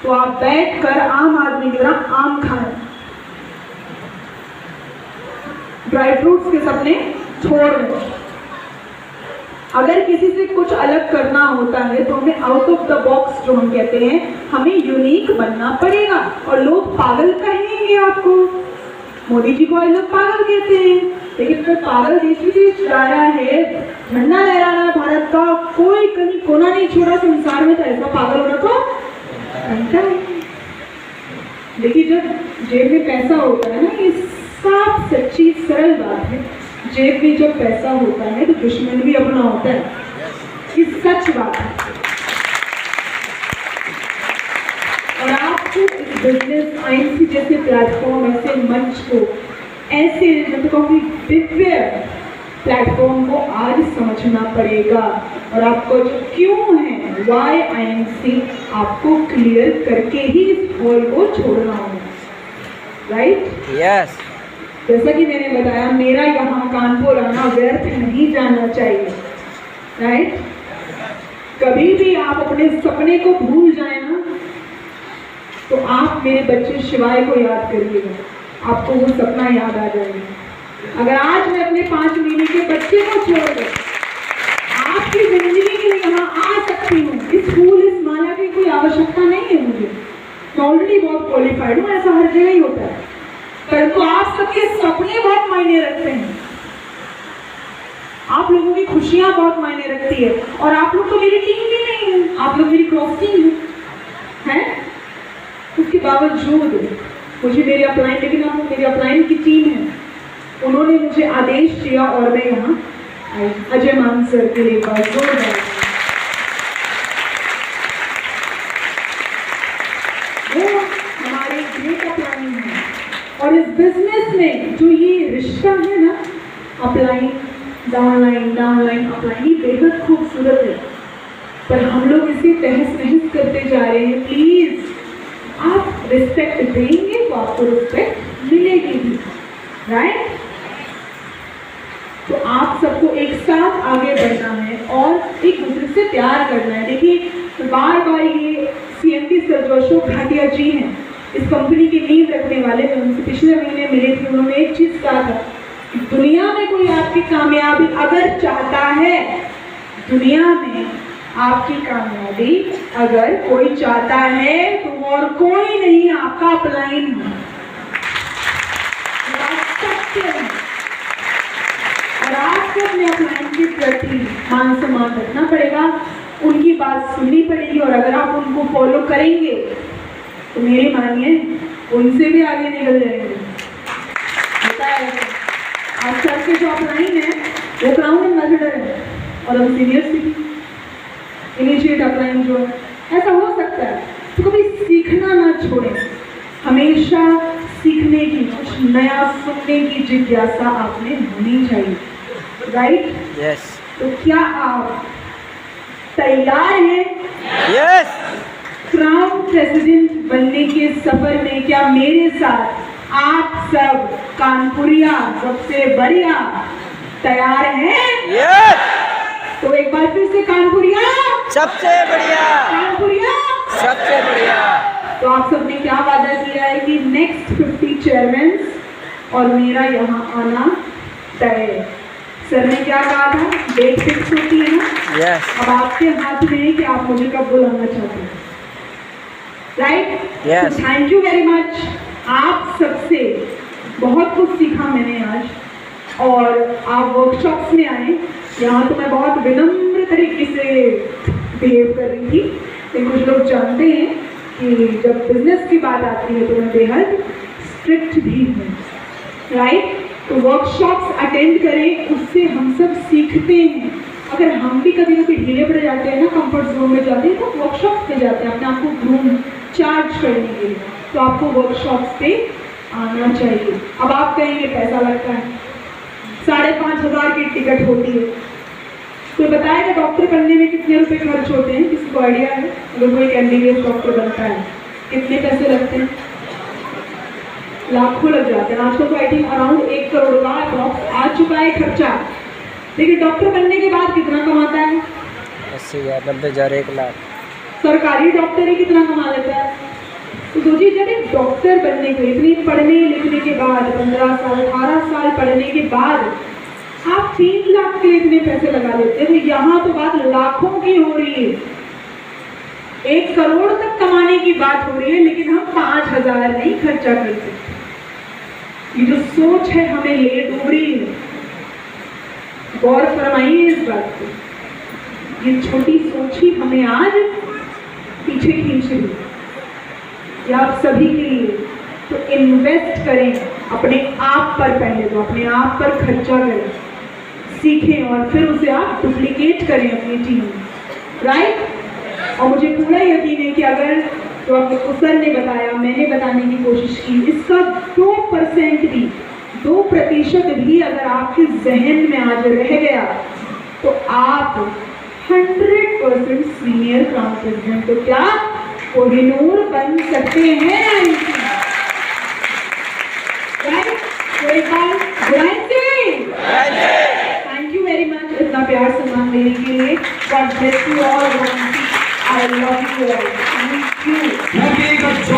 तो आप बैठकर आम आदमी की तरह आम खाएं, ड्राई फ्रूट्स के सपने छोड़ दें। अगर किसी से कुछ अलग करना होता है तो हमें आउट ऑफ द बॉक्स, जो हम कहते हैं, हमें यूनिक बनना पड़ेगा। और लोग पागल कहेंगे आपको, मोदी जी को लोग पागल कहते हैं, लेकिन फिर पागल देश विदेश जा रहा है, झंडा लहरा रहा है भारत का, कोई कहीं कोना नहीं छोड़ा संसार में, तो ऐसा पागल होना तो बनता है। देखिए, जब जेब में पैसा होता है ना, ये साफ सच्ची सरल बात है, जेब में जब पैसा होता है तो दुश्मन भी अपना होता है, ये सच बात है। और आपको इस बिजनेस आईएनसी जैसे प्लेटफॉर्म, ऐसे मंच को, ऐसे मतलब कि दिव्य प्लेटफॉर्म को आज समझना पड़ेगा। और आपको जो क्यों है, वाई आईएनसी, आपको क्लियर करके ही इस हॉल को छोड़ना होगा, राइट? यस। जैसा कि मैंने बताया, मेरा यहाँ कानपुर आना व्यर्थ नहीं जाना चाहिए, राइट? कभी भी आप अपने सपने को भूल जाए ना, तो आप मेरे बच्चे शिवाय को याद करिएगा, आपको वो सपना याद आ जाएगा। अगर आज मैं अपने 5 महीने के बच्चे को छोड़ कर आपकी जिंदगी के लिए यहाँ आ सकती हूँ, इस फूल इस माला की कोई आवश्यकता नहीं है मुझे, मैं ऑलरेडी बहुत क्वालिफाइड हूँ, ऐसा हर जगह ही होता है। परंतु आप सबके सपने बहुत मायने रखते हैं, आप लोगों की खुशियां बहुत मायने रखती है। और आप लोग तो मेरी टीम भी नहीं है, आप लोग मेरी क्रॉस टीम है। उसके बावजूद मुझे मेरे अपलाइन, लेकिन आप लोग मेरे अपलाइन की टीम है, उन्होंने मुझे आदेश दिया और मैं यहाँ आई। अजय मान सर के लिए बहुत जोरदार। वो हमारे ग्रेट अपलाइन है। और इस बिजनेस में जो ये रिश्ता है ना, अपलाइन डाउनलाइन, डाउनलाइन अपलाइन, ये बेहद खूबसूरत है, पर हम लोग इसे तहस नहस करते जा रहे हैं। प्लीज, आप रिस्पेक्ट देंगे तो आपको रिस्पेक्ट मिलेगी भी, राइट? तो आप सबको एक साथ आगे बढ़ना है और एक दूसरे से प्यार करना है। देखिए, बार बार ये सीएमडी सर जो अशोक भाटिया जी हैं, इस कंपनी की नींव रखने वाले, मैं उनसे पिछले महीने मिले थे, उन्होंने एक चीज कहा था, दुनिया में कोई आपकी कामयाबी अगर चाहता है, दुनिया में आपकी कामयाबी अगर कोई चाहता है तो और कोई नहीं, आपका अपलाइन है। और आपको अपने अपलाइन के प्रति मान सम्मान रखना पड़ेगा, उनकी बात सुननी पड़ेगी। और अगर आप उनको फॉलो करेंगे तो मेरी मानिए, उनसे भी आगे निकल जाएंगे। आज सर के जो अपलाइन है वो क्राउन एम्बेसडर है और हम सीनियर सिटी इनिशिएट अपलाइन जो है, ऐसा हो सकता है। तो कभी सीखना ना छोड़ें, हमेशा सीखने की, कुछ नया सुनने की जिज्ञासा आपने होनी चाहिए, राइट? यस। तो क्या आप तैयार हैं? यस। क्राउन प्रेसिडेंट बनने के सफर में क्या मेरे साथ आप सब कानपुरिया सबसे बढ़िया तैयार हैं? यस। तो एक बार फिर से, कानपुरिया सबसे बढ़िया, कानपुरिया सबसे बढ़िया। तो आप सबने क्या वादा किया है कि नेक्स्ट 50 चेयरमैन और मेरा यहाँ आना तय है। सर ने क्या कहा था, डेट फिक्स होती है ना? यस। अब आपके हाथ में है कि आप मुझे कब बुलाना चाहते हैं, right? Yes. Thank you very much. आप सबसे बहुत कुछ सीखा मैंने आज, और आप वर्कशॉप्स में आए, यहाँ तो मैं बहुत विनम्र तरीके से बिहेव कर रही थी, लेकिन कुछ लोग जानते हैं कि जब बिजनेस की बात आती है तो मैं बेहद स्ट्रिक्ट भी हूँ, राइट? तो वर्कशॉप्स अटेंड करें, उससे हम सब सीखते हैं। अगर हम भी कभी कभी ढीले पड़ जाते हैं ना, कंफर्ट जोन में जाते हैं, तो वर्कशॉप्स पे जाते हैं अपने आप को ग्रूम चार्ज करने के लिए। तो आपको वर्कशॉप्स पे आना चाहिए। अब आप कहेंगे पैसा लगता है, 5,500 की टिकट होती है, कोई बताएगा डॉक्टर बनने में कितने रुपए खर्च होते हैं? किसी को आइडिया है? अगर कोई एमबीबीएस डॉक्टर बनता है कितने पैसे लगते हैं? लाखों लग जाते हैं। आजकल तो आई थिंक अराउंड 1 करोड़ का अप्रॉक्स आ चुका है खर्चा। लेकिन डॉक्टर बनने के बाद कितना कमाता है? 80,000, 90,000, 1 लाख। सरकारी डॉक्टर ही कितना कमा लेता है? डॉक्टर बनने को, इतनी पढ़ने लिखने के बाद 15 साल 18 साल पढ़ने के बाद आप 3 लाख के इतने पैसे लगा देते हैं, तो यहाँ तो बात लाखों की हो रही है, 1 करोड़ तक कमाने की बात हो रही है, लेकिन हम 5,000 नहीं खर्चा कर सकते। ये जो सोच है हमें ले डूब रही है, गौर फरमाइए इस बात को। ये छोटी सोच ही हमें आज पीछे खींच रही है। ये आप सभी के लिए, तो इन्वेस्ट करें अपने आप पर, पहले तो अपने आप पर खर्चा करें, सीखें और फिर उसे आप डुप्लीकेट करें अपनी टीम में, राइट। और मुझे पूरा यकीन है कि अगर जो आपको सर ने बताया, मैंने बताने की कोशिश की, इसका 2% भी, 2% भी अगर आपके जहन में आज रह गया तो आप 100% सीनियर क्राउन प्रेसिडेंट तो क्या कोहिनूर बन सकते हैं। थैंक यू वेरी मच इतना प्यार सम्मान देने के लिए। God bless you all. I love you all. Thank you.